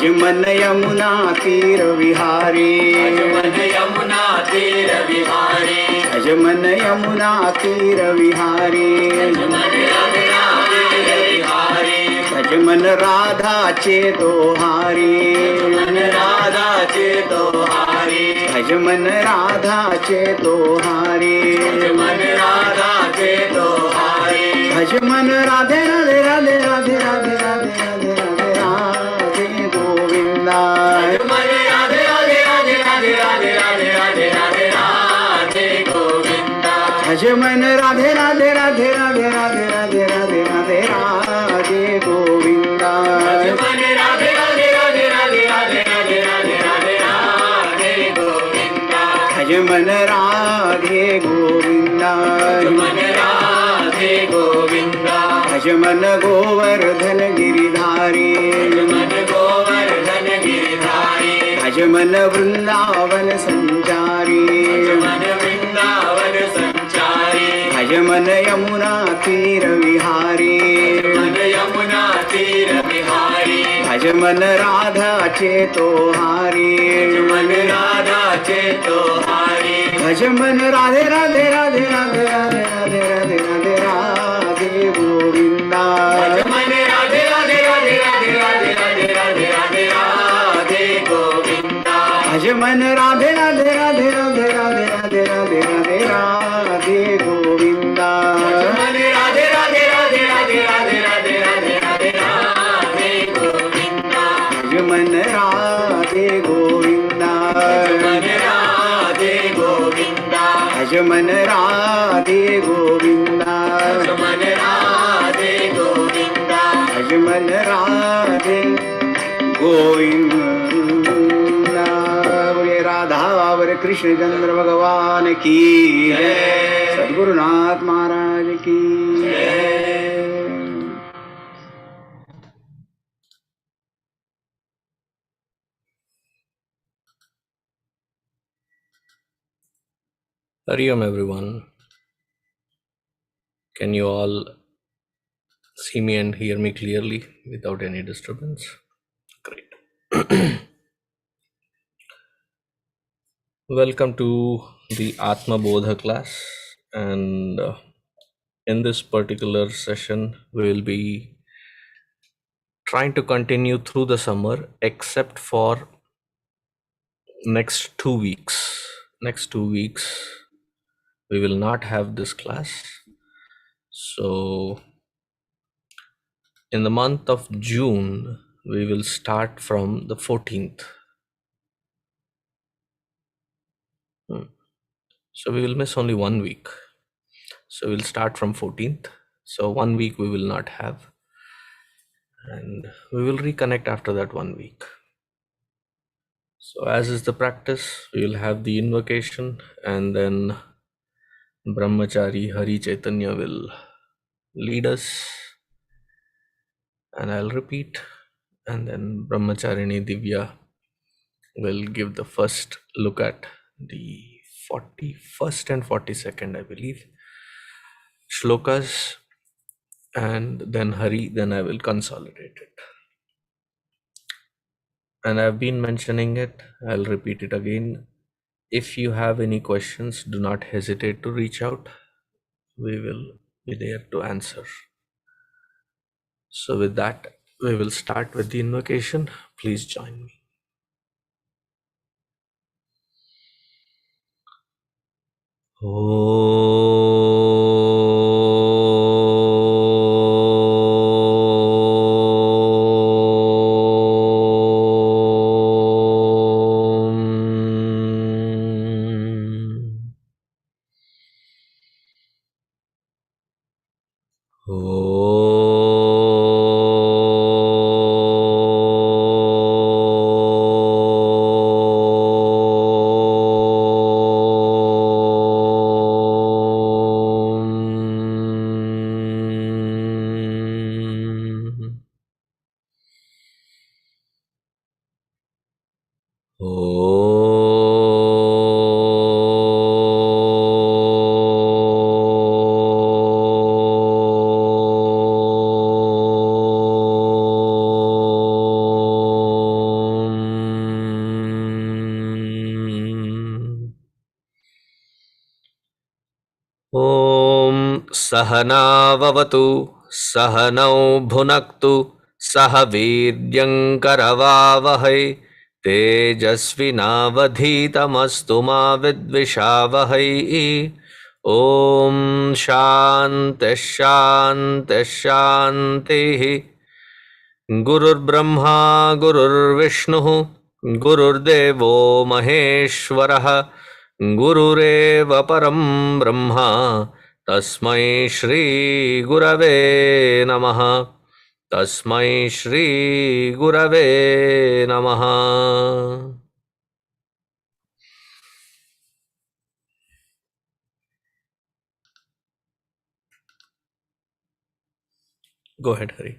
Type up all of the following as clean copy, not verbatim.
मन यमुना तीर विहारी, मन यमुना तीर विहारी, मन यमुना तीर विहारी, मन राधा चे दोहारी, मन राधा चे दोहारी, मन राधा चे दोहारी, मन राधा चे दोहारी, मन राधे राधे राधे राधे राधे राधे राधे राधे राधे गोविंदा, मन राधे राधे राधे राधे राधे राधे राधे राधे राधे गोविंदा, मन राधे राधे राधे राधे राधे राधे राधे राधे राधे गोविंदा, मन राधे राधे राधे राधे राधे राधे राधे राधे राधे गोविंदा, मन राधे गोविंदा, मन राधे गोविंदा, मन गोवर्धन गिरिधारी, मन गोवर्धन गिरिधारी, मन वृंदावन संचारी, मन वृंदावन संचारी, मन यमुना तीर विहारी, मन यमुना तीर विहारी, मन राधा चेतोहारी, मन राधा चेतोहारी, मन राधे राधे राधे राधे राधे राधे राधे राधे राधे गोविंदा, मन राधे राधे राधे राधे राधे राधे राधे राधे राधे गोविंदा, मन राधे राधे राधे राधे राधे राधे राधे राधे राधे गोविंदा, मन राधे राधे राधे राधे राधे राधे राधे राधे राधे गोविंदा, मन राधे गोविंदा, मन राधे गोविंदा, मन राधे गोविंदा, मन राधे गोविंदा, मन राधे गोविंदा। बोले राधावर कृष्ण चंद्र भगवान की जय, सद्गुरुनाथ महाराज की जय। Hari Om everyone. Can you all see me and hear me clearly without any disturbance? Great. Welcome to the ātmabodha class, and in this particular session we will be trying to continue through the summer except for next 2 weeks. Next 2 weeks we will not have this class. So in the month of June, we will start from the 14th. So we will miss only 1 week. So we'll start from 14th. So 1 week we will not have. And we will reconnect after that 1 week. So as is the practice, we will have the invocation, and then Brahmachari Hari Chaitanya will lead us, and I'll repeat, and then Brahmacharini Divya will give the first look at the 41st and 42nd, I believe, shlokas, and then Hari, then I will consolidate it. And I've been mentioning it, I'll repeat it again. If you have any questions, do not hesitate to reach out. We will be there to answer. So with that, we will start with the invocation. Please join me. सहनाववतु सहनौ भुनक्तु सह वीर्यङ्करवावहै तेजस्विनावधीतमस्तु मा विद्विषावहै ॐ शान्तिः शान्तिः शान्तिः गुरुर्ब्रह्मा गुरुर्विष्णुः गुरुर्देवो महेश्वरः गुरुरेव परं ब्रह्मा तस्मै श्री गुरवे नमः तस्मै श्री गुरवे नमः Go ahead, Hari.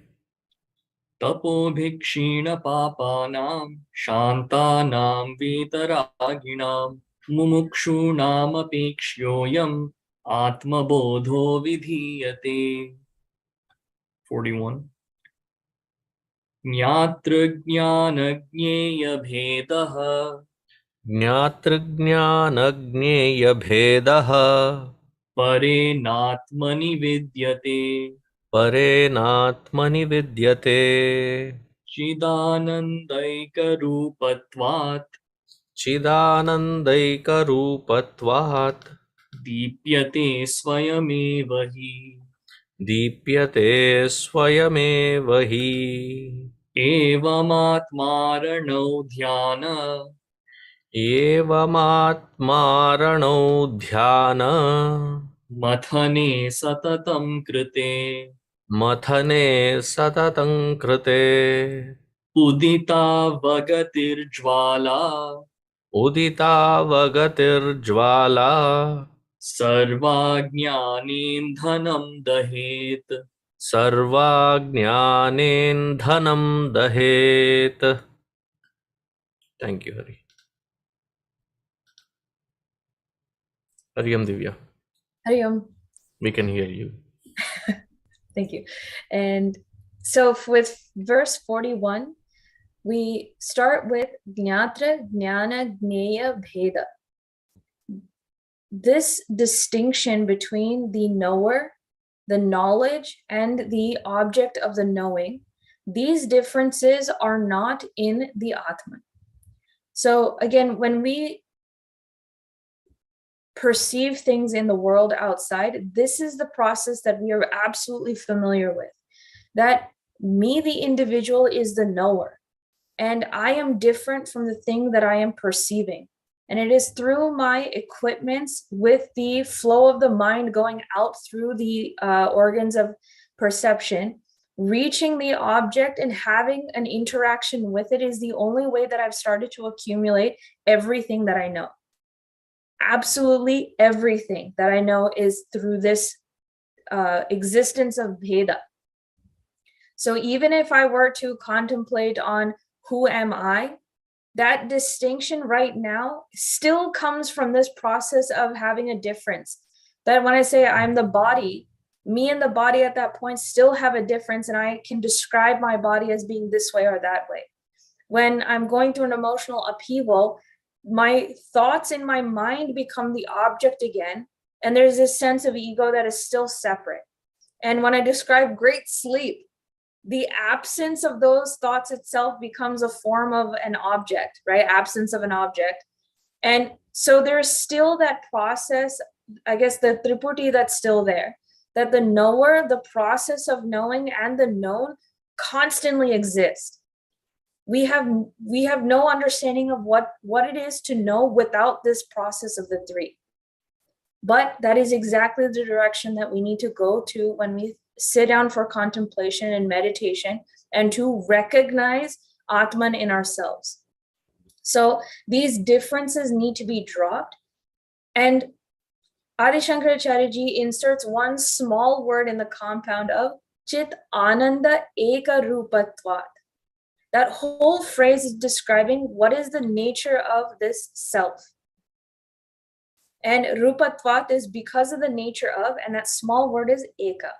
तपोभिक्षीण पापानां शान्तानां वीतरागिणां मुमुक्षूणामपेक्ष्योऽयम् आत्मबोधो विधीयते 41 ज्ञातृज्ञानज्ञेयभेदः ज्ञातृज्ञानज्ञेयभेदः परे नात्मनि विद्यते परे नात्मनि विद्यते cidānandaikarūpatvāddīpyate cidānandaikarūpatvāddīpyate दीप्यते स्वयमेव हि दीप्यते स्वयमेव हि evamātmāraṇau ध्यान evamātmāraṇau ध्यान मथने सततं कृते मथने सततं कृते उदितावगतिर्ज्वाला उदितावगतिर्ज्वाला सर्वज्ञानेऽन्धनं दहेत् सर्वज्ञानेऽन्धनं दहेत. Thank you, Hari. Hariam Divya. Hariom. We can hear you. Thank you. And so with verse 41, we start with jñātṛjñānajñeyabhedaḥ. This distinction between the knower, the knowledge, and the object of the knowing, these differences are not in the Atman. So again, when we perceive things in the world outside, this is the process that we are absolutely familiar with. That me, the individual, is the knower, and I am different from the thing that I am perceiving. And it is through my equipments with the flow of the mind going out through the organs of perception, reaching the object and having an interaction with it is the only way that I've started to accumulate everything that I know. Absolutely everything that I know is through this existence of Veda. So even if I were to contemplate on who am I, that distinction right now still comes from this process of having a difference. That when I say I'm the body, me and the body at that point still have a difference, and I can describe my body as being this way or that way. When I'm going through an emotional upheaval, my thoughts in my mind become the object again, and there's this sense of ego that is still separate. And when I describe great sleep, the absence of those thoughts itself becomes a form of an object, right? Absence of an object. And so there's still that process, I guess the triputi that's still there, that the knower, the process of knowing, and the known constantly exist. We have no understanding of what it is to know without this process of the three. But that is exactly the direction that we need to go to when we sit down for contemplation and meditation, and to recognize Atman in ourselves. So these differences need to be dropped. And Adi Śaṅkarācarya ji inserts one small word in the compound of cidānandaikarūpatvāddīpyate. That whole phrase is describing what is the nature of this self. And rupatvat is because of the nature of, and that small word is eka.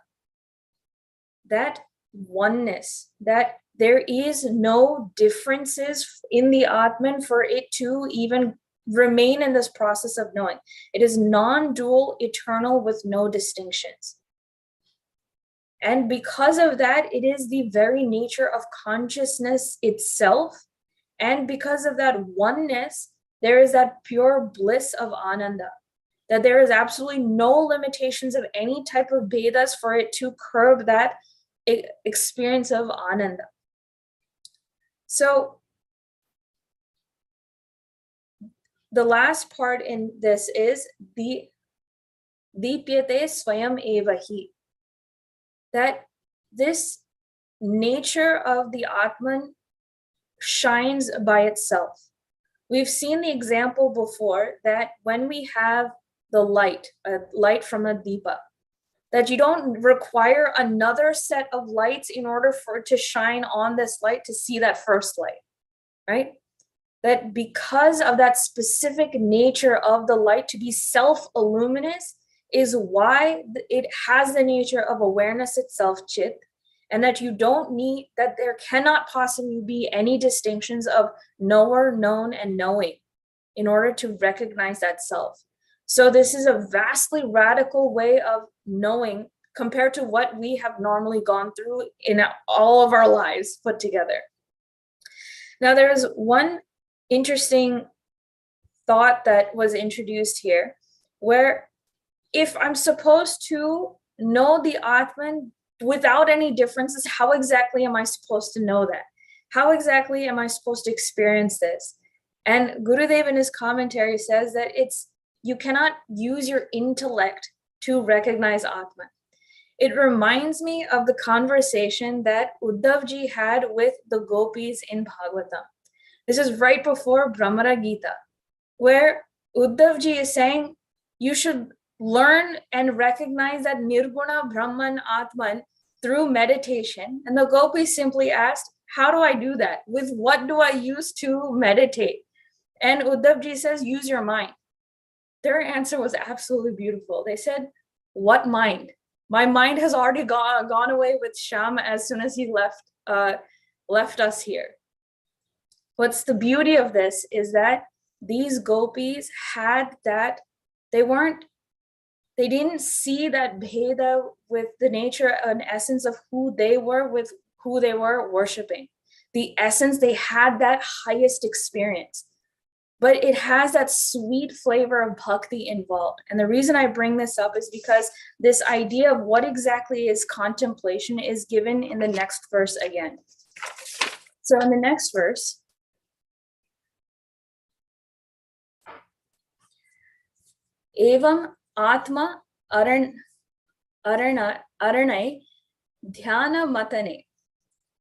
That oneness, that there is no differences in the Atman for it to even remain in this process of knowing. It is non-dual, eternal, with no distinctions. And because of that, it is the very nature of consciousness itself. And because of that oneness, there is that pure bliss of ananda, that there is absolutely no limitations of any type of Vedas for it to curb that experience of ananda. So the last part in this is the vidyate svayameva, that this nature of the Atman shines by itself. We've seen the example before that when we have the light, a light from a deepa, that you don't require another set of lights in order for it to shine on this light to see that first light, right? That because of that specific nature of the light to be self-illuminous is why it has the nature of awareness itself, chit, and that you don't need, that there cannot possibly be any distinctions of knower, known, and knowing in order to recognize that self. So this is a vastly radical way of knowing compared to what we have normally gone through in all of our lives put together. Now, there is one interesting thought that was introduced here, where if I'm supposed to know the Atman without any differences, how exactly am I supposed to know that? How exactly am I supposed to experience this? And Gurudev in his commentary says that you cannot use your intellect to recognize Atman. It reminds me of the conversation that Uddhavji had with the gopis in Bhagavatam. This is right before Brahmara Gita, where Uddhavji is saying you should learn and recognize that Nirguna Brahman Atman through meditation. And the gopis simply asked, how do I do that? With what do I use to meditate? And Uddhavji says, use your mind. Their answer was absolutely beautiful. They said, what mind? My mind has already gone away with Shyam as soon as he left us here. What's the beauty of this is that these gopis had that, they didn't see that bheda with the nature and essence of who they were with who they were worshiping. The essence, they had that highest experience. But it has that sweet flavor of bhakti involved. And the reason I bring this up is because this idea of what exactly is contemplation is given in the next verse again. So in the next verse, evamātmāraṇau dhyānamathane.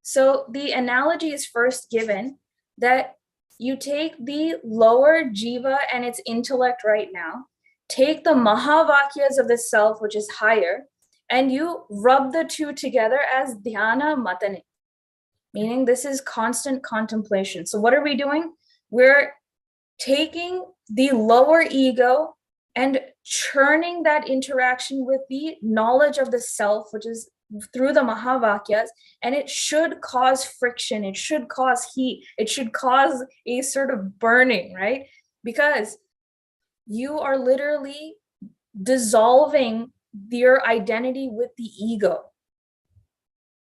So the analogy is first given that you take the lower jiva and its intellect right now, take the mahavakyas of the self, which is higher, and you rub the two together as dhyānamathane, meaning this is constant contemplation. So what are we doing? We're taking the lower ego and churning that interaction with the knowledge of the self, which is through the mahavakyas, and it should cause friction, it should cause heat, it should cause a sort of burning, right? Because you are literally dissolving your identity with the ego.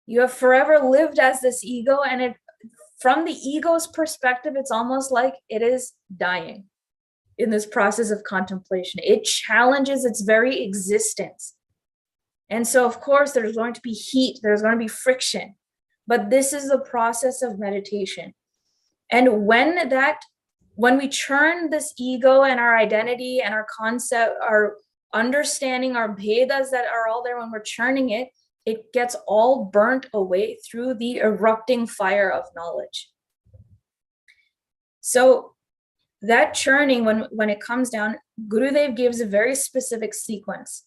You have forever lived as this ego, and from the ego's perspective, it's almost like it is dying in this process of contemplation. It challenges its very existence. And so, of course, there's going to be heat, there's going to be friction, but this is the process of meditation. And when we churn this ego and our identity and our concept, our understanding, our bhedas that are all there, when we're churning it, it gets all burnt away through the erupting fire of knowledge. So that churning, when it comes down, Gurudev gives a very specific sequence.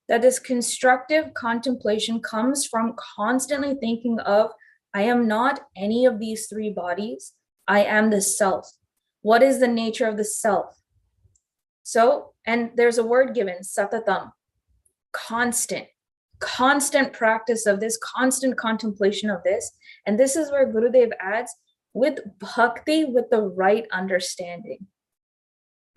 That this constructive contemplation comes from constantly thinking of, I am not any of these three bodies, I am the self. What is the nature of the self? So, and there's a word given, satataṃ, constant practice of this, constant contemplation of this. And this is where Gurudev adds, with bhakti, with the right understanding.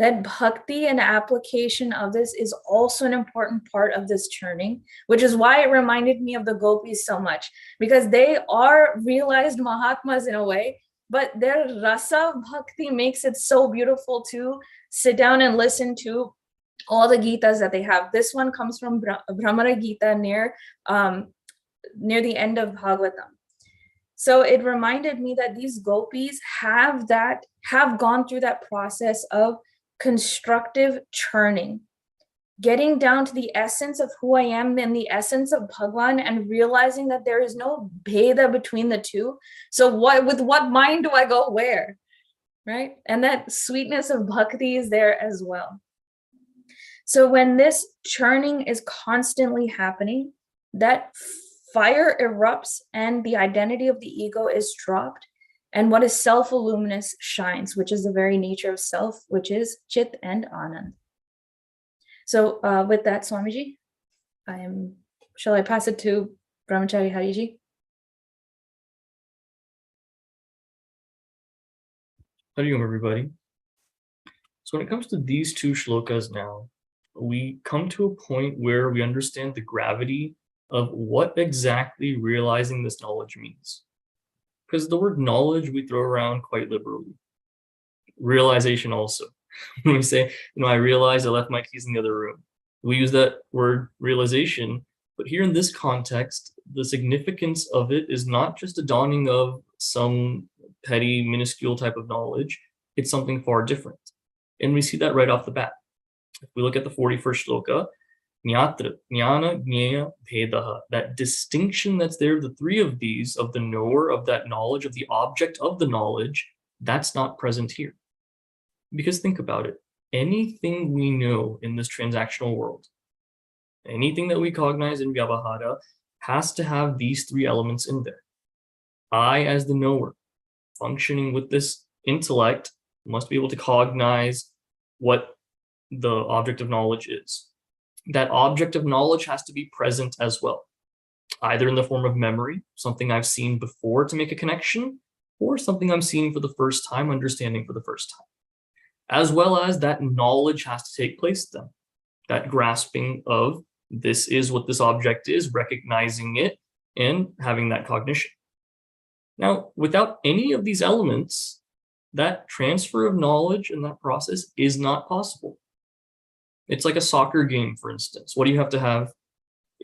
that bhakti and application of this is also an important part of this churning, which is why it reminded me of the gopis so much, because they are realized Mahatmas in a way, but their rasa bhakti makes it so beautiful to sit down and listen to all the Gitas that they have. This one comes from Brahmara Gita near the end of Bhagavatam. So it reminded me that these gopis have gone through that process of constructive churning, getting down to the essence of who I am and the essence of Bhagwan, and realizing that there is no bheda between the two. So with what mind do I go where, right? And that sweetness of bhakti is there as well. So when this churning is constantly happening, that fire erupts and the identity of the ego is dropped. And what is self-illuminous shines, which is the very nature of self, which is Chit and Anand. So with that, Swamiji, shall I pass it to Brahmachari Hariji? Hari Om, everybody. So when it comes to these two shlokas now, we come to a point where we understand the gravity of what exactly realizing this knowledge means. Because the word knowledge we throw around quite liberally. Realization also. When we say, I realized I left my keys in the other room. We use that word realization, but here in this context, the significance of it is not just a dawning of some petty, minuscule type of knowledge. It's something far different. And we see that right off the bat. If we look at the 41st shloka, jñātṛjñānajñeyabhedaḥ, that distinction that's there, the three of these, of the knower, of that knowledge, of the object of the knowledge, that's not present here. Because think about it, anything we know in this transactional world, anything that we cognize in vyavahara, has to have these three elements in there. I, as the knower, functioning with this intellect, must be able to cognize what the object of knowledge is. That object of knowledge has to be present as well, either in the form of memory, something I've seen before to make a connection, or something I'm seeing for the first time, understanding for the first time. As well as that knowledge has to take place then, that grasping of this is what this object is, recognizing it, and having that cognition. Now, without any of these elements, that transfer of knowledge and that process is not possible. It's like a soccer game, for instance. What do you have to have?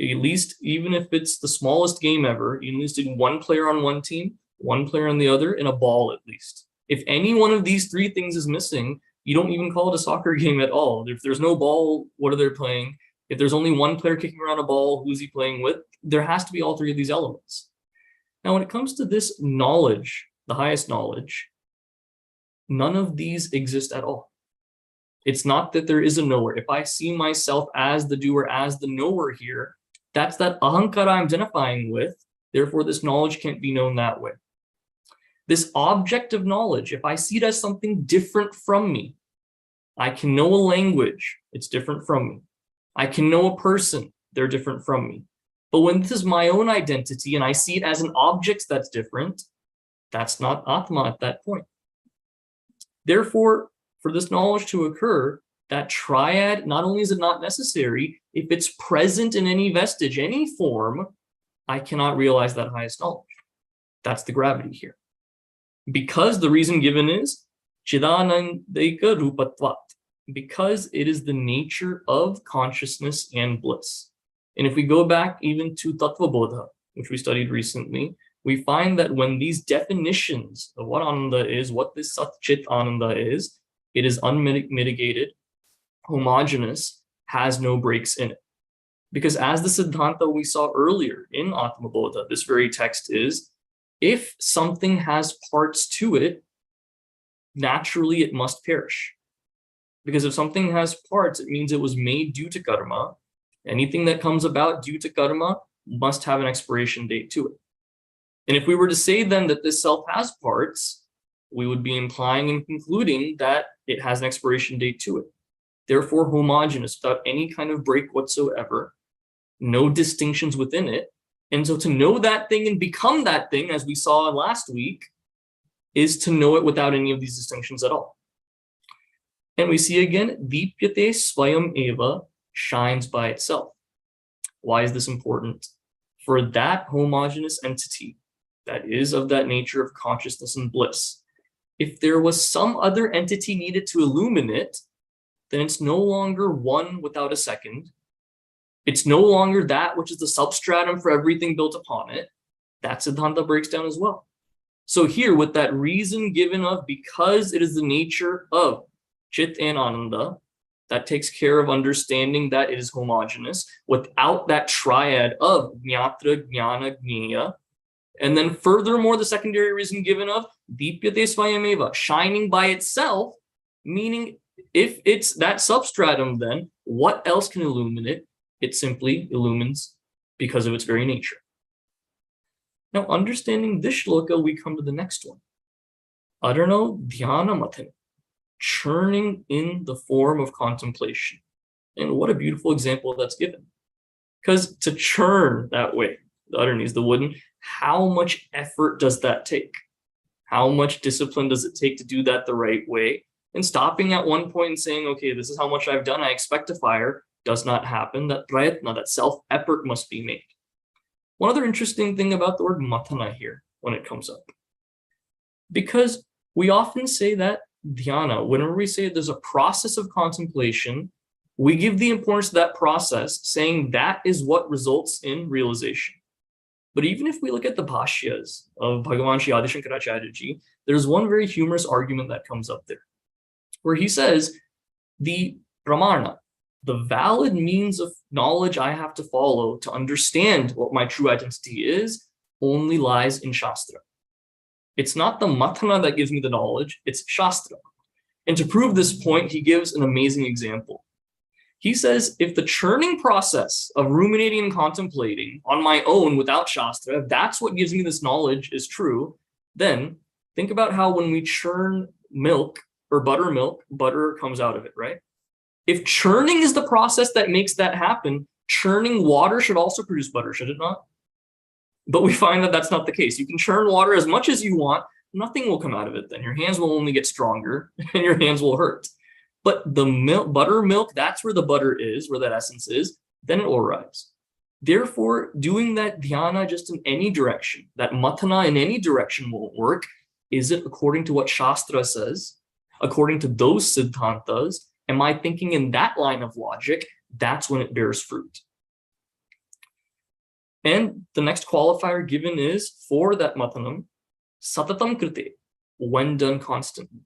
At least, even if it's the smallest game ever, you at least need one player on one team, one player on the other, and a ball at least. If any one of these three things is missing, you don't even call it a soccer game at all. If there's no ball, what are they playing? If there's only one player kicking around a ball, who's he playing with? There has to be all three of these elements. Now, when it comes to this knowledge, the highest knowledge, none of these exist at all. It's not that there is a knower. If I see myself as the doer, as the knower here, that's that ahankara I'm identifying with. Therefore, this knowledge can't be known that way. This object of knowledge, if I see it as something different from me, I can know a language, it's different from me. I can know a person, they're different from me. But when this is my own identity and I see it as an object that's different, that's not Atma at that point. Therefore, for this knowledge to occur, that triad, not only is it not necessary, if it's present in any vestige, any form, I cannot realize that highest knowledge. That's the gravity here. Because the reason given is cidānandaikarūpatvāddīpyate, because it is the nature of consciousness and bliss. And if we go back even to ātmabodha, which we studied recently, we find that when these definitions of what ananda is, what this sat chit ananda is, it is unmitigated, homogeneous, has no breaks in it. Because as the siddhanta we saw earlier in ātmabodha, this very text is, if something has parts to it, naturally it must perish. Because if something has parts, it means it was made due to karma. Anything that comes about due to karma must have an expiration date to it. And if we were to say then that this self has parts, we would be implying and concluding that it has an expiration date to it. Therefore, homogeneous, without any kind of break whatsoever, no distinctions within it. And so to know that thing and become that thing, as we saw last week, is to know it without any of these distinctions at all. And we see again, vidyate svayameva, shines by itself. Why is this important? For that homogeneous entity that is of that nature of consciousness and bliss, if there was some other entity needed to illumine it, then it's no longer one without a second. It's no longer that which is the substratum for everything built upon it. That Siddhanta breaks down as well. So here, with that reason given of, because it is the nature of Chit and Ananda, that takes care of understanding that it is homogeneous, without that triad of jñātṛjñānajñeya. And then furthermore, the secondary reason given of vidyate svayameva, shining by itself, meaning if it's that substratum, then what else can illumine it? It simply illumines because of its very nature. Now, understanding this shloka, we come to the next one. Adharno dhyānamathane, churning in the form of contemplation. And what a beautiful example that's given. Because to churn that way, the underneath the wooden, how much effort does that take? How much discipline does it take to do that the right way? And stopping at one point and saying, okay, this is how much I've done, I expect a fire, does not happen. That prayatna, that self-effort must be made. One other interesting thing about the word mathana here when it comes up, because we often say that dhyana, whenever we say there's a process of contemplation, we give the importance to that process, saying that is what results in realization. But even if we look at the bhashyas of Bhagavan Shri Adi śaṅkarācarya, there's one very humorous argument that comes up there, where he says the pramana, the valid means of knowledge I have to follow to understand what my true identity is, only lies in Shastra. It's not the mathana that gives me the knowledge, it's Shastra. And to prove this point, he gives an amazing example. He says, if the churning process of ruminating and contemplating on my own without Shastra, if that's what gives me this knowledge is true, then think about how when we churn milk or buttermilk, butter comes out of it, right? If churning is the process that makes that happen, churning water should also produce butter, should it not? But we find that that's not the case. You can churn water as much as you want, nothing will come out of it then. Your hands will only get stronger and your hands will hurt. But the buttermilk, that's where the butter is, where that essence is, then it will rise. Therefore, doing that dhyana just in any direction, that mathana in any direction won't work. Is it according to what Shastra says? According to those siddhantas? Am I thinking in that line of logic? That's when it bears fruit. And the next qualifier given is for that mathanam, satataṃ kṛte, when done constantly.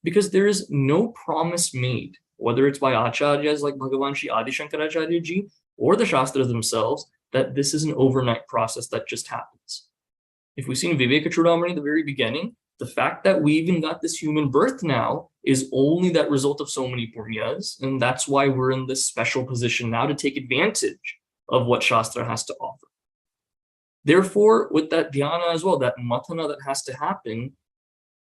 Because there is no promise made, whether it's by acharyas like Bhagavan Shri Adi śaṅkarācarya ji or the Shastras themselves, that this is an overnight process that just happens. If we've seen Viveka Chudamani at the very beginning, the fact that we even got this human birth now is only that result of so many punyas, and that's why we're in this special position now to take advantage of what Shastra has to offer. Therefore, with that dhyana as well, that mathana that has to happen,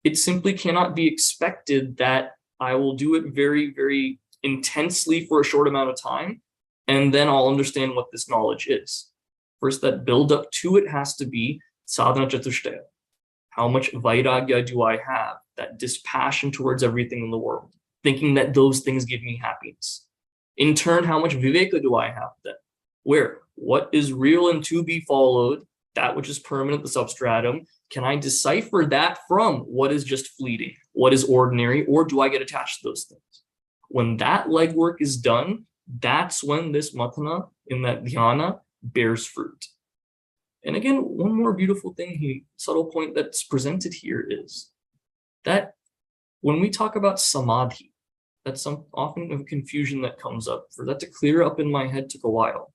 it simply cannot be expected that I will do it very, very intensely for a short amount of time, and then I'll understand what this knowledge is. First, that build up to it has to be sadhana chatushtaya. How much vairagya do I have? That dispassion towards everything in the world, thinking that those things give me happiness. In turn, how much viveka do I have then? Where? What is real and to be followed, that which is permanent, the substratum, can I decipher that from what is just fleeting, what is ordinary, or do I get attached to those things? When that legwork is done, that's when this mathana in that dhyana bears fruit. And again, one more beautiful thing, subtle point that's presented here is that when we talk about samadhi, that's often a confusion that comes up. For that to clear up in my head took a while.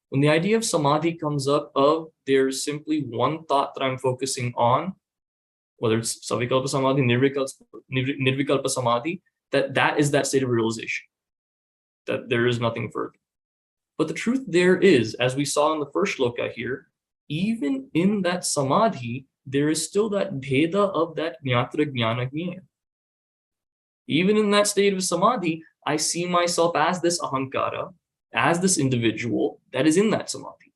When the idea of samadhi comes up of there's simply one thought that I'm focusing on, whether it's savikalpa samadhi, nirvikalpa samadhi, that is that state of realization, that there is nothing further. But the truth there is, as we saw in the first shloka here, even in that samadhi, there is still that bheda of that jñātṛjñānajñeya. Even in that state of samadhi, I see myself as this ahankara, as this individual that is in that samadhi.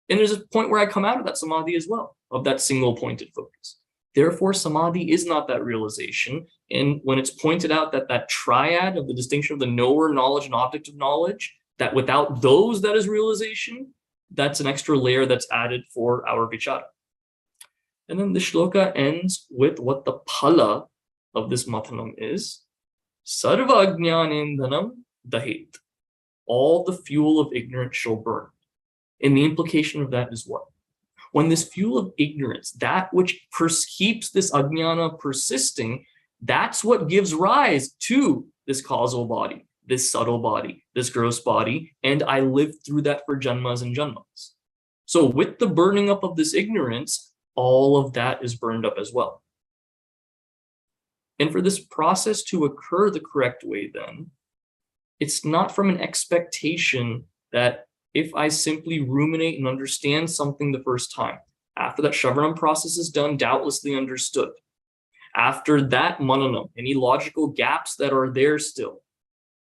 And there's a point where I come out of that samadhi as well, of that single pointed focus. Therefore, samadhi is not that realization. And when it's pointed out that that triad of the distinction of the knower, knowledge, and object of knowledge, that without those, that is realization, that's an extra layer that's added for our vichara. And then the shloka ends with what the phala of this mathanam is. Sarvājñānendhanaṃ dahet. All the fuel of ignorance shall burn. And the implication of that is what? When this fuel of ignorance, that which keeps this ajnana persisting, that's what gives rise to this causal body, this subtle body, this gross body, and I lived through that for janmas and janmas. So with the burning up of this ignorance, all of that is burned up as well. And for this process to occur the correct way then, it's not from an expectation that if I simply ruminate and understand something the first time, after that shravanam process is done, doubtlessly understood. After that mananam, any logical gaps that are there still,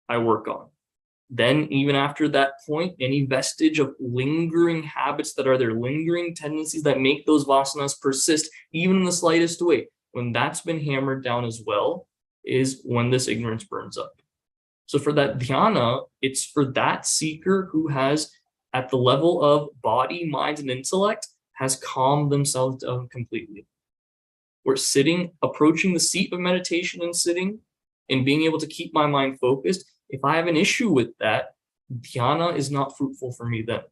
I work on. Then even after that point, any vestige of lingering habits that are there, lingering tendencies that make those vasanas persist, even in the slightest way, when that's been hammered down as well, is when this ignorance burns up. So for that dhyana, it's for that seeker who has, at the level of body, mind, and intellect, has calmed themselves down completely. We're sitting, approaching the seat of meditation and sitting, and being able to keep my mind focused. If I have an issue with that, dhyana is not fruitful for me then.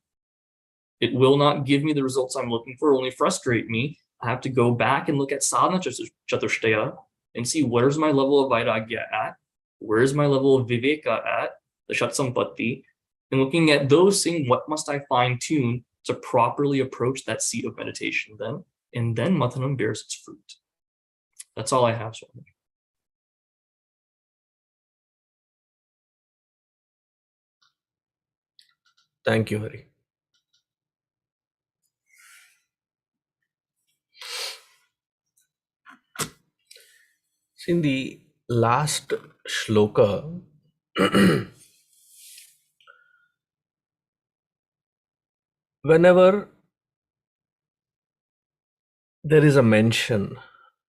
It will not give me the results I'm looking for, only frustrate me. I have to go back and look at sadhana chatushtaya and see where's my level of vairagya at, where's my level of viveka at, the shatsampatti, and looking at those, seeing what must I fine tune to properly approach that seat of meditation then, and then mathanam bears its fruit. That's all I have, Swami. Thank you, Hari. In the last shloka, whenever there is a mention,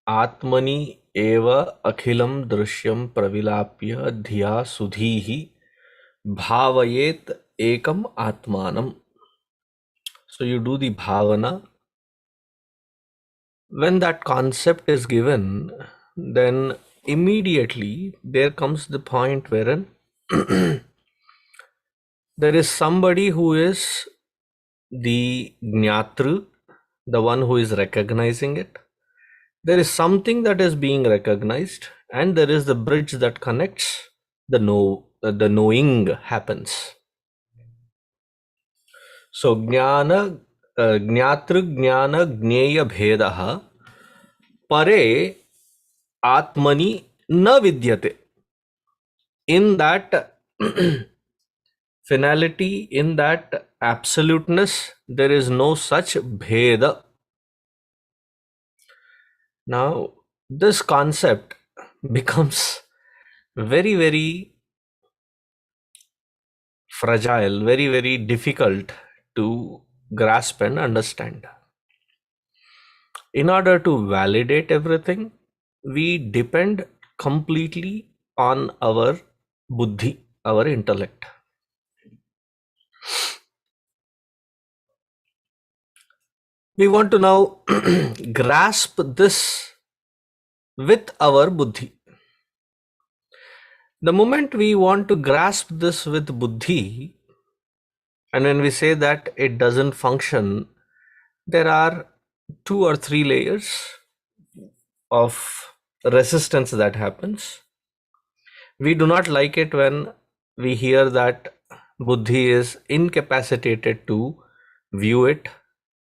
ātmani eva akhilam drishyam pravilapya dhya sudhihi bhavayet ekam atmanam. So you do the bhavana. When that concept is given, then immediately there comes the point wherein there is somebody who is the jñātṛ, the one who is recognizing it. There is something that is being recognized, and there is the bridge that connects the knowing happens. So jñātṛjñānajñeyabhedaḥ pare ātmani na vidyate. In that finality, in that absoluteness, there is no such bheda. Now, this concept becomes very, very fragile, very, very difficult to grasp and understand. In order to validate everything, we depend completely on our buddhi, our intellect. We want to now grasp this with our buddhi. The moment we want to grasp this with buddhi, and when we say that it doesn't function, there are 2 or 3 layers of resistance that happens. We do not like it when we hear that buddhi is incapacitated to view it,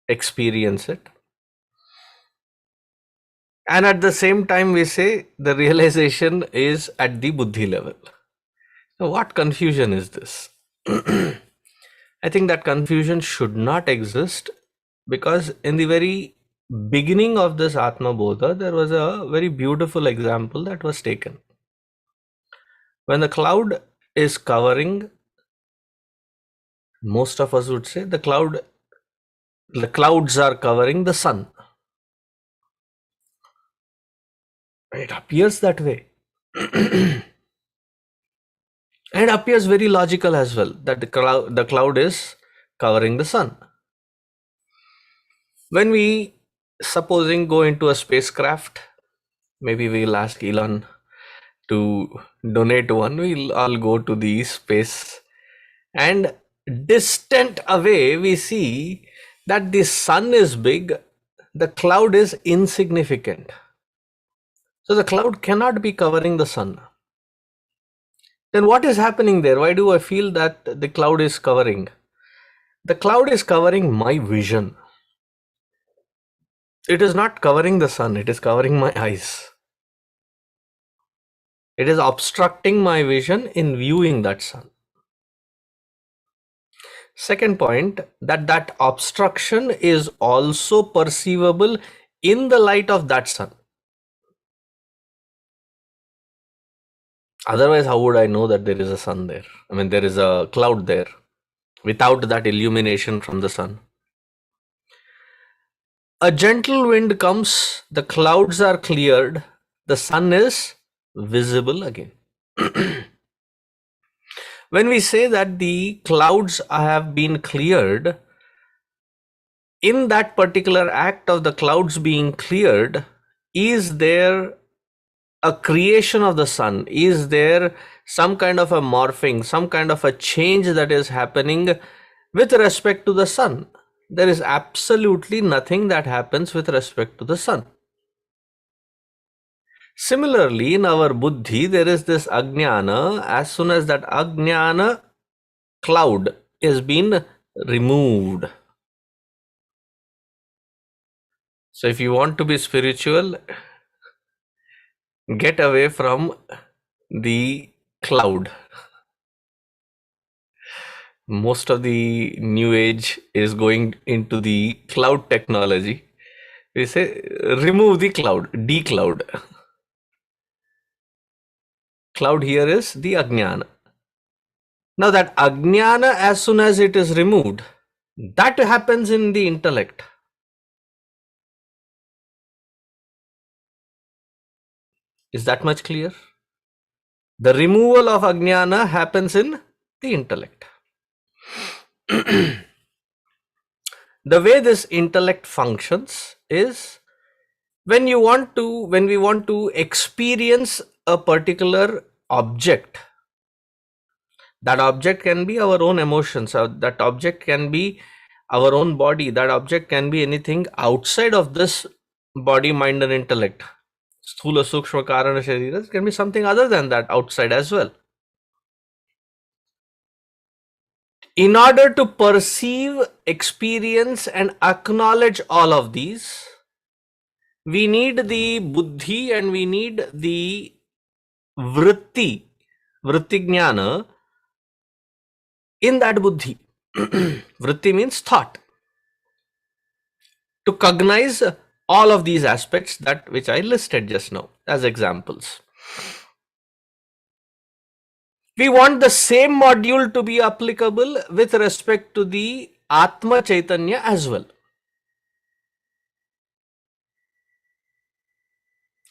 experience it. And at the same time, we say the realization is at the buddhi level. So what confusion is this? I think that confusion should not exist, because in the very beginning of this ātmabodha, there was a very beautiful example that was taken. When the cloud is covering, most of us would say the clouds are covering the sun. It appears that way. And appears very logical as well, that the cloud is covering the sun. When we, supposing, go into a spacecraft, maybe we'll ask Elon to donate one, we'll all go to the space, and distant away we see that the sun is big, the cloud is insignificant. So the cloud cannot be covering the sun. Then what is happening there? Why do I feel that the cloud is covering? The cloud is covering my vision. It is not covering the sun, it is covering my eyes. It is obstructing my vision in viewing that sun. Second point, that obstruction is also perceivable in the light of that sun. Otherwise, how would I know that there is a sun there? I mean, there is a cloud there without that illumination from the sun. A gentle wind comes, the clouds are cleared, the sun is visible again. When we say that the clouds have been cleared, in that particular act of the clouds being cleared, is there a creation of the sun? Is there some kind of a morphing, some kind of a change that is happening with respect to the sun? There is absolutely nothing that happens with respect to the sun. Similarly, in our buddhi, there is this ajnana. As soon as that ajnana cloud is been removed. So if you want to be spiritual, get away from the cloud. Most of the new age is going into the cloud technology. We say remove the cloud, decloud. Cloud here is the ajnana. Now that ajnana, as soon as it is removed, that happens in the intellect. Is that much clear? The removal of ajnana happens in the intellect. The way this intellect functions is when we want to experience a particular object. That object can be our own emotions, that object can be our own body, that object can be anything outside of this body, mind and intellect. Sthula, sukshma, karana, sharira can be something other than that outside as well. In order to perceive, experience and acknowledge all of these, we need the buddhi and we need the vritti jnana in that buddhi. Vritti means thought. To cognize all of these aspects that which I listed just now as examples. We want the same module to be applicable with respect to the Atma Chaitanya as well.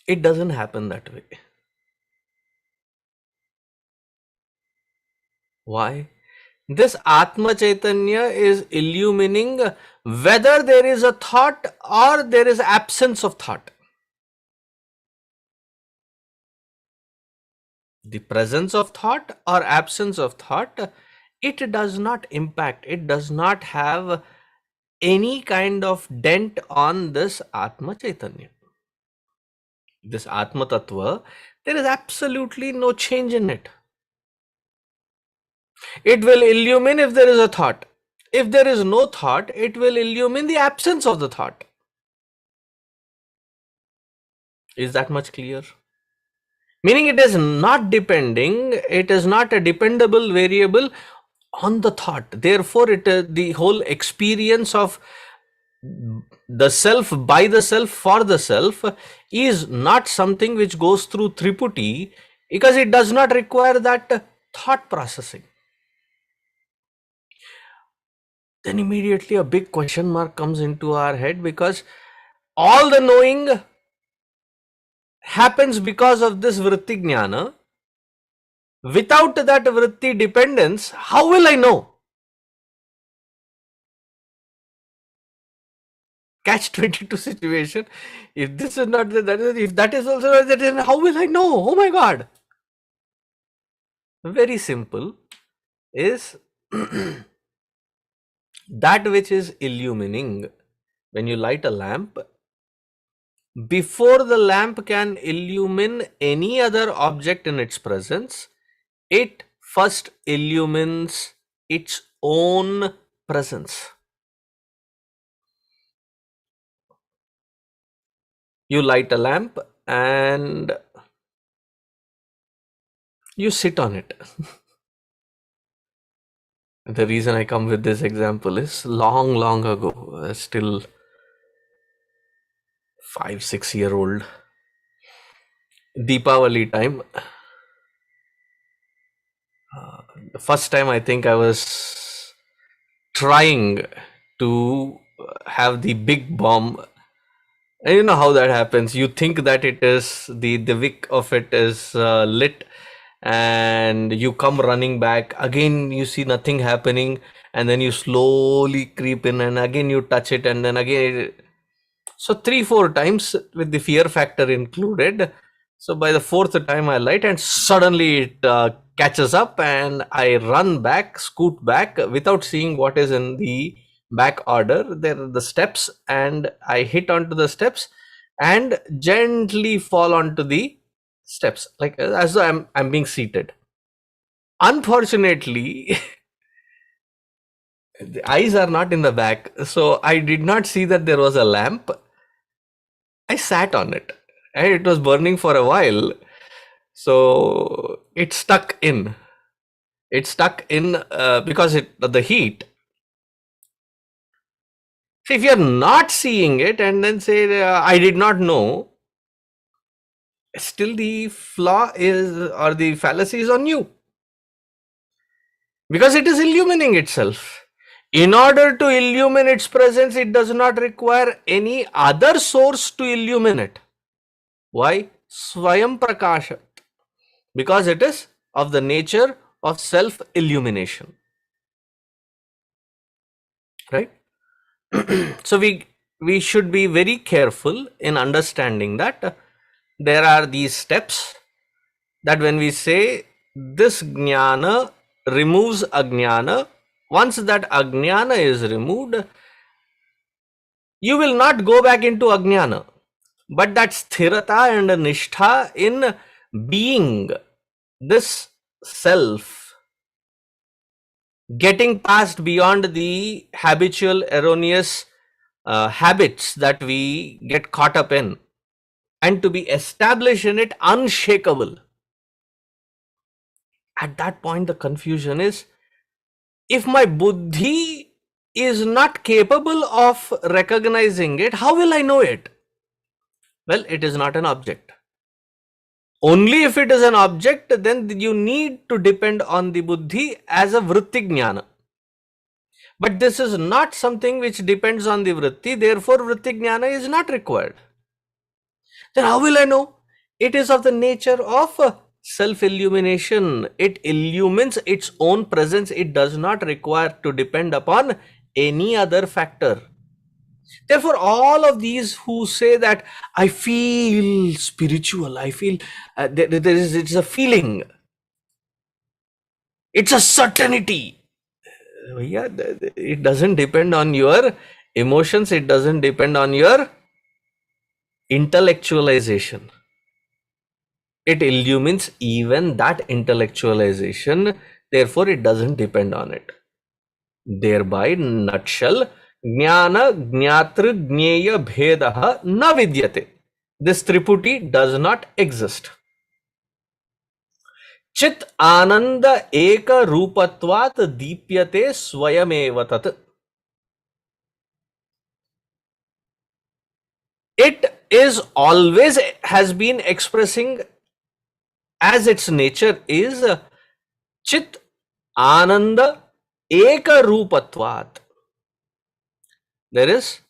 It doesn't happen that way. Why? This Atma Chaitanya is illumining whether there is a thought or there is absence of thought. The presence of thought or absence of thought, it does not impact, it does not have any kind of dent on this Atma Chaitanya. This Atma Tattva, there is absolutely no change in it. It will illumine if there is a thought. If there is no thought, it will illumine the absence of the thought. Is that much clear? Meaning it is not depending, it is not a dependable variable on the thought. Therefore, the whole experience of the self, by the self, for the self is not something which goes through Triputi, because it does not require that thought processing. Then immediately a big question mark comes into our head, because all the knowing happens because of this vritti jnana. Without that vritti dependence, how will I know? Catch 22 situation. If this is not that is, if that is also that, then how will I know? Oh my God. Very simple is that which is illumining. When you light a lamp, before the lamp can illumine any other object in its presence, it first illumines its own presence. You light a lamp and you sit on it. The reason I come with this example is long ago, still 5-6-year-old, Deepavali time. The first time I think I was trying to have the big bomb. And you know how that happens. You think that it is the wick of it is lit, and you come running back. Again, you see nothing happening, and then you slowly creep in, and again you touch it, and then again. So 3-4 times with the fear factor included. So by the 4th time I light, and suddenly it catches up, and I run back, scoot back without seeing what is in the back order. There are the steps, and I hit onto the steps and gently fall onto the steps, like as though I'm being seated. Unfortunately, the eyes are not in the back, so I did not see that there was a lamp. I sat on it, and it was burning for a while, so it stuck in. It stuck in because the heat. So if you're not seeing it and then say, I did not know, still the flaw is, or the fallacy is on you. Because it is illumining itself. In order to illumine its presence, it does not require any other source to illumine it. Why? Swayam prakasha. Because it is of the nature of self-illumination. Right? So we should be very careful in understanding that there are these steps, that when we say this jnana removes ajnana, once that ajnana is removed, you will not go back into ajnana, but that sthirata and nishtha in being this self, getting past beyond the habitual erroneous habits that we get caught up in, and to be established in it unshakable. At that point, the confusion is, if my buddhi is not capable of recognizing it, how will I know it? Well, it is not an object. Only if it is an object, then you need to depend on the buddhi as a vritti jnana. But this is not something which depends on the vritti, therefore vritti jnana is not required. Then how will I know? It is of the nature of self-illumination. It illumines its own presence. It does not require to depend upon any other factor. Therefore, all of these who say that I feel spiritual, I feel it's a feeling, it's a certainty. Yeah, it doesn't depend on your emotions. It doesn't depend on your intellectualization. It illumines even that intellectualization. Therefore, it doesn't depend on it. Thereby, nutshell, jnana jñātṛjñānajñeyabhedaḥ na vidyate. This triputi does not exist. cidānandaikarūpatvāddīpyate svayameva tat. It is always has been expressing as its nature is chit ananda ekarūpatvād. There is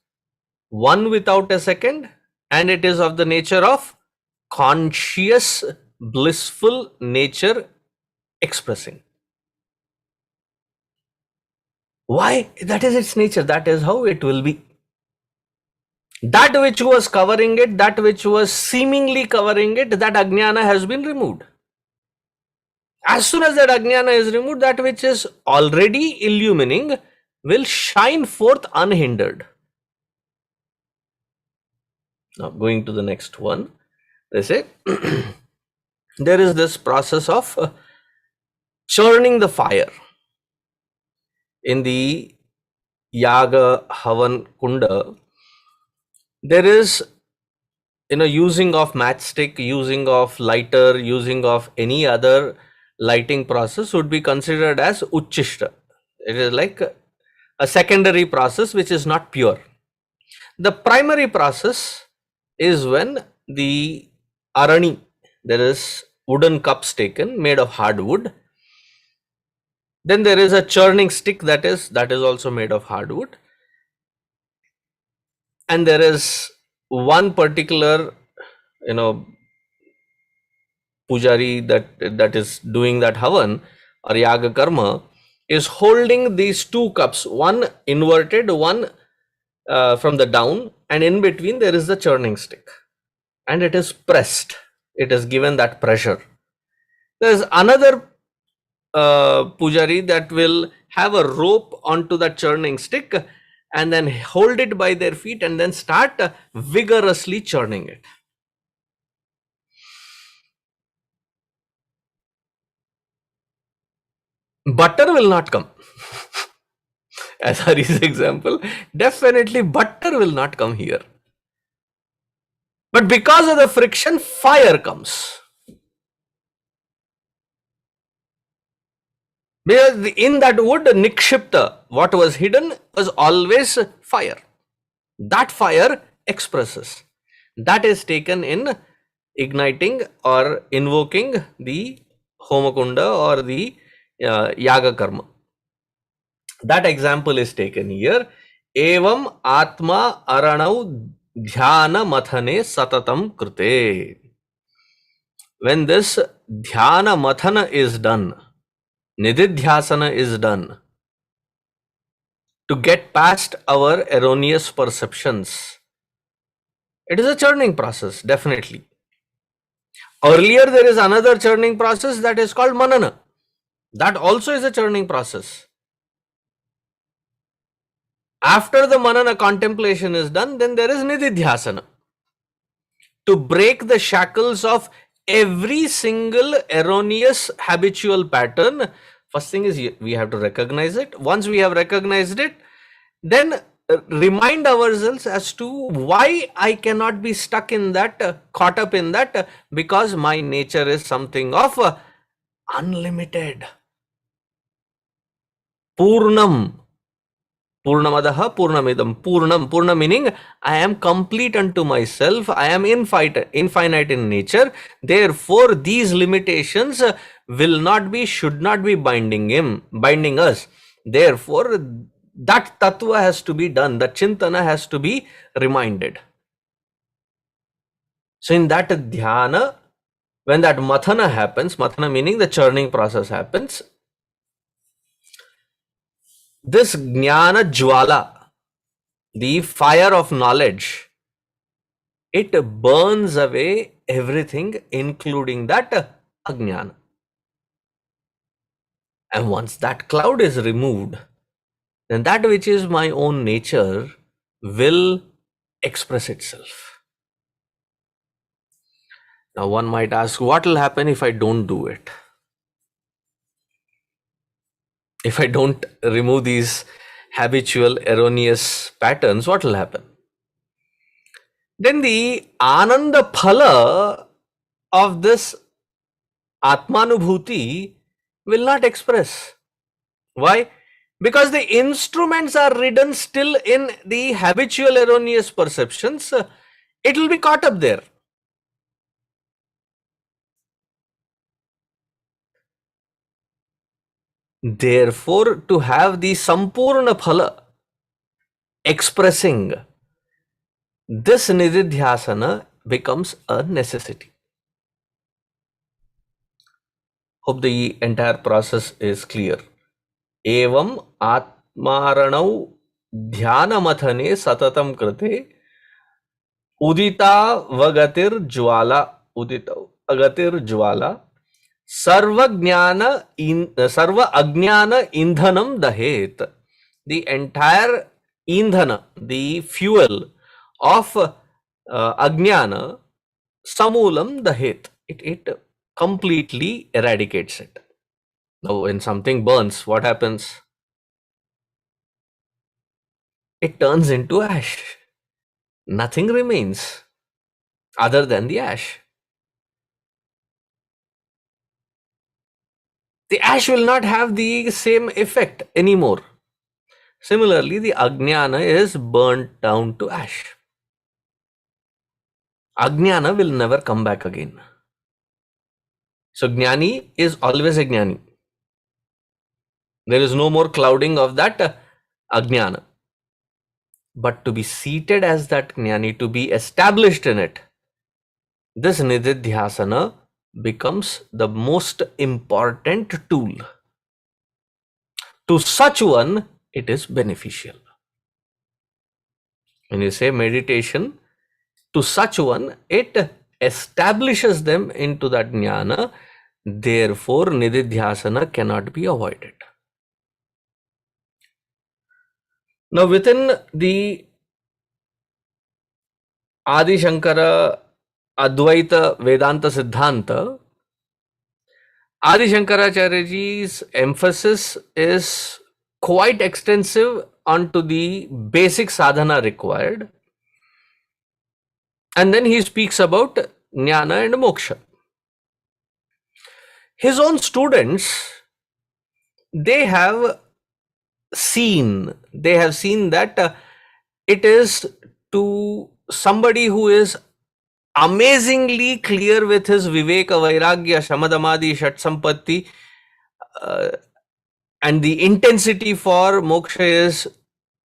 one without a second, and it is of the nature of conscious, blissful nature expressing. Why? That is its nature. That is how it will be. That which was covering it, that which was seemingly covering it, that ajnana has been removed. As soon as that ajnana is removed, that which is already illumining will shine forth unhindered. Now, going to the next one, they say there is this process of churning the fire. In the yaga havan kunda, there is, using of matchstick, using of lighter, using of any other lighting process would be considered as uchishta. It is like a secondary process which is not pure. The primary process is when the arani, there is wooden cups taken made of hardwood. Then there is a churning stick that is also made of hardwood. And there is one particular, pujari that is doing that havan or yaga karma is holding these two cups, one inverted, one from the down, and in between there is the churning stick, and it is pressed. It is given that pressure. There is another pujari that will have a rope onto the churning stick and then hold it by their feet and then start vigorously churning it. Butter will not come. As Hari's example, definitely butter will not come here. But because of the friction, fire comes. Because in that wood, nikshipta, what was hidden was always fire. That fire expresses. That is taken in igniting or invoking the homakunda or the yaga karma. That example is taken here. evamātmāraṇau dhyānamathane satataṃ kṛte. When this dhyānamathana is done, nididhyasana is done, to get past our erroneous perceptions, it is a churning process, definitely. Earlier there is another churning process that is called manana. That also is a churning process. After the manana contemplation is done, then there is nididhyasana. To break the shackles of every single erroneous habitual pattern, first thing is we have to recognize it. Once we have recognized it, then remind ourselves as to why I cannot be stuck in that, caught up in that, because my nature is something of unlimited. Purnam. Purnamadaha Purnamidam. Purnam. Purna meaning I am complete unto myself. I am infinite in nature. Therefore, these limitations will not be, should not be binding us. Therefore, that tattva has to be done. That chintana has to be reminded. So in that dhyana, when that mathana happens, mathana meaning the churning process happens, this jnana jwala, the fire of knowledge, it burns away everything, including that ajnana. And once that cloud is removed, then that which is my own nature will express itself. Now one might ask, what will happen if I don't do it? If I don't remove these habitual erroneous patterns, what will happen? Then the ananda phala of this atmanubhuti will not express. Why? Because the instruments are ridden still in the habitual erroneous perceptions. It will be caught up there. Therefore, to have the sampurna phala expressing, this nididhyasana becomes a necessity. Hope the entire process is clear. evamātmāraṇau dhyānamathane satataṃ kṛte uditāvagatirjvālā sarva ajnana indhanam dahet. The entire indhana, the fuel of ajnana, samulam dahet. It completely eradicates it. Now, when something burns, what happens? It turns into ash. Nothing remains other than the ash. The ash will not have the same effect anymore. Similarly, the ajnana is burnt down to ash. Ajnana will never come back again. So jnani is always a jnani. There is no more clouding of that ajnana. But to be seated as that jnani, to be established in it, this nididhyasana becomes the most important tool. To such one, it is beneficial. When you say meditation, to such one, it establishes them into that jnana. Therefore, nididhyasana cannot be avoided. Now, within the Adi Shankara Advaita-Vedanta Siddhanta, Adi śaṅkarācarya's emphasis is quite extensive onto the basic sadhana required. And then he speaks about jnana and moksha. His own students, they have seen that it is to somebody who is amazingly clear with his viveka, vairagya, shamadamadi, shat sampatti, and the intensity for moksha is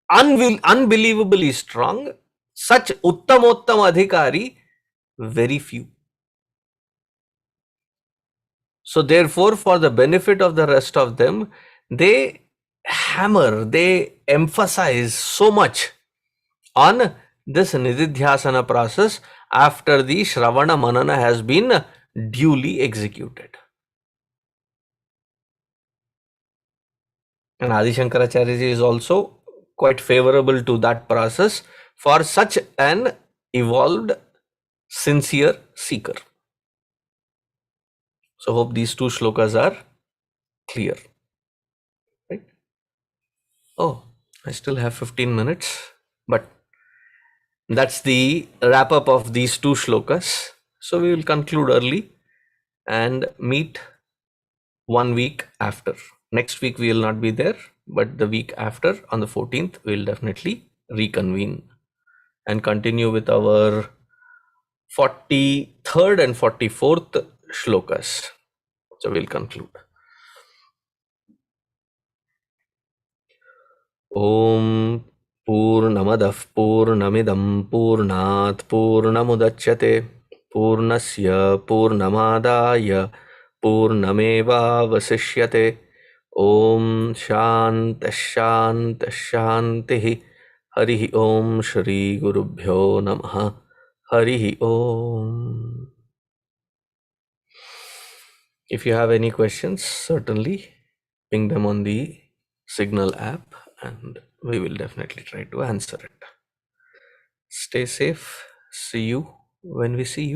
unbelievably strong. Such uttamottam adhikari, very few. So therefore, for the benefit of the rest of them, they emphasize so much on this nididhyasana process after the Shravana Manana has been duly executed. And Adi Shankaracharya is also quite favorable to that process for such an evolved, sincere seeker. So hope these two shlokas are clear. Right? Oh, I still have 15 minutes, but that's the wrap up of these two shlokas. So we will conclude early and meet 1 week after. Next week we will not be there, but the week after, on the 14th, we will definitely reconvene and continue with our 43rd and 44th shlokas. So we'll conclude. Om Purnamadah Purnamidam Purnat Purnamudachyate Purnasya Purnamadaya Purnameva Vasishyate. Om Shanti Harihi Om Shri Gurubhyo Namaha. Harihi Om. If you have any questions, certainly ping them on the Signal app and we will definitely try to answer it. Stay safe. See you when we see you.